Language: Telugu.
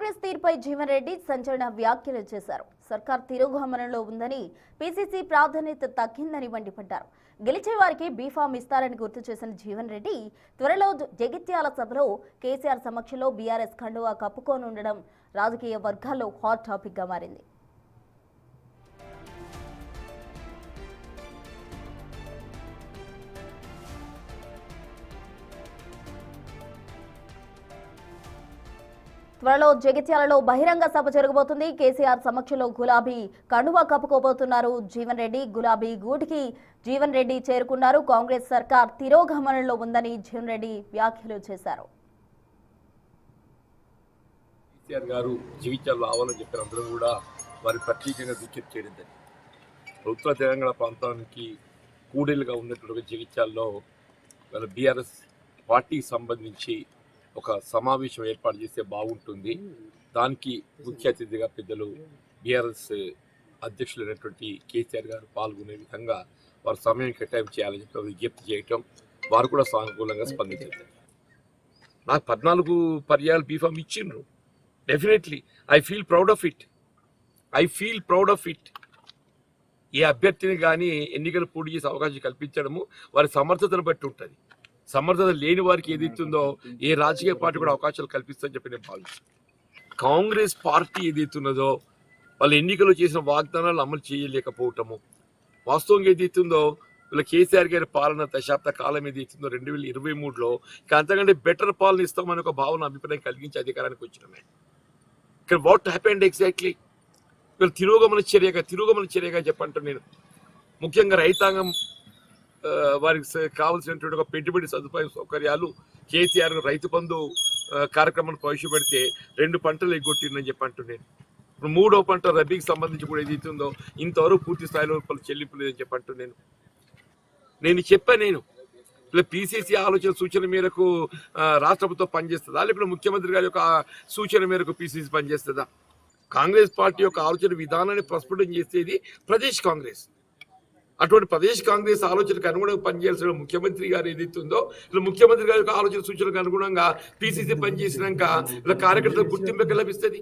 కాంగ్రెస్ తీరుపై జీవన్ రెడ్డి సంచలన వ్యాఖ్యలు చేశారు. సర్కార్ తిరోగమనంలో ఉందని, పీసీసీ ప్రాధాన్యత తగ్గిందని మండిపడ్డారు. గెలిచే వారికి బీఫామ్ ఇస్తారని గుర్తు చేసిన జీవన్ రెడ్డి త్వరలో జగిత్యాల సభలో కేసీఆర్ సమక్షంలో బీఆర్ఎస్ కండువా కప్పుకోనుండడం రాజకీయ వర్గాల్లో హాట్ టాపిక్ గా మారింది. త్వరలో జగిత్యాలలో బహిరంగ సభ జరగబోతుంది. కేసీఆర్ సమక్షంలో గులాబీ కండువా కప్పుకోబోతున్నారు జీవన్ రెడ్డి. గులాబీ గూటికి జీవన్ రెడ్డి చేరుకున్నారు. కాంగ్రెస్ సర్కార్ తిరోగమనంలో ఉందని జీవన్ రెడ్డి వ్యాఖ్యలు చేశారు. కేసీఆర్ గారు జగిత్యాలలో రావాలని చెప్పిన అందరూ కూడా వారి ప్రత్యేకంగా విజ్ఞప్తి చేయడం జరిగింది. ఉత్తర తెలంగాణ ప్రాంతానికి కూడేలుగా ఉన్నటువంటి జగిత్యాలలో వాళ్ళ బీఆర్ఎస్ పార్టీకి సంబంధించి ఒక సమావేశం ఏర్పాటు చేస్తే బాగుంటుంది. దానికి ముఖ్య అతిథిగా పెద్దలు బీఆర్ఎస్ అధ్యక్షులైనటువంటి కేసీఆర్ గారు పాల్గొనే విధంగా వారు సమయం కేటాయింపు చేయాలని చెప్పి విజ్ఞప్తి చేయటం, వారు కూడా సానుకూలంగా స్పందించారు. నాకు 14 పర్యాలు బీఫామ్ ఇచ్చిండ్రు. Definitely I feel proud of it. ఏ అభ్యర్థిని కానీ ఎన్నికలు పోటీ చేసే అవకాశం కల్పించడము వారి సమర్థతను బట్టి ఉంటుంది. సమర్థత లేని వారికి ఏదైతుందో ఏ రాజకీయ పార్టీ కూడా అవకాశాలు కల్పిస్తుందని చెప్పి నేను భావిస్తాను. కాంగ్రెస్ పార్టీ ఏదైతున్నదో వాళ్ళు ఎన్నికలు చేసిన వాగ్దానాలు అమలు చేయలేకపోవటము, వాస్తవంగా ఏదైతుందో వీళ్ళ కేసీఆర్ గారి పాలన దశాబ్ద కాలం ఏదైతుందో 2023లో అంతకంటే బెటర్ పాలన ఇస్తామని ఒక భావన అభిప్రాయం కలిగించి అధికారానికి వచ్చినామే. ఇక్కడ వాట్ హ్యాపెండ్ ఎగ్జాక్ట్లీ వీళ్ళు తిరోగమన చర్యగా చెప్పంటాను నేను. ముఖ్యంగా రైతాంగం వారికి కావాల్సినటువంటి ఒక పెట్టుబడి సౌకర్యాలు కేసీఆర్ రైతు బంధు కార్యక్రమాన్ని ప్రవేశపెడితే 2 పంటలు ఎగ్గొట్టిందని చెప్పంటున్నాను. ఇప్పుడు 3వ పంట రబీకి సంబంధించి కూడా ఏదైతుందో ఇంతవరకు పూర్తి స్థాయిలో చెల్లింపు లేదని చెప్పంటున్నాను. నేను ఇలా పీసీసీ ఆలోచన సూచన మేరకు రాష్ట్ర ప్రభుత్వం పనిచేస్తుందా, లేకపోతే ముఖ్యమంత్రి గారి యొక్క సూచన మేరకు పీసీసీ పనిచేస్తుందా? కాంగ్రెస్ పార్టీ యొక్క ఆలోచన విధానాన్ని ప్రస్ఫుటం చేసేది ప్రదేశ్ కాంగ్రెస్. అటువంటి ప్రదేశ్ కాంగ్రెస్ ఆలోచనకు అనుగుణంగా పనిచేయాల్సిన ముఖ్యమంత్రి గారు ఏదైతుందో ఇలా ముఖ్యమంత్రి గారి యొక్క ఆలోచన సూచనకు అనుగుణంగా పీసీసీ పనిచేసినాక ఇలా కార్యకర్తలకు గుర్తింపు లభిస్తుంది.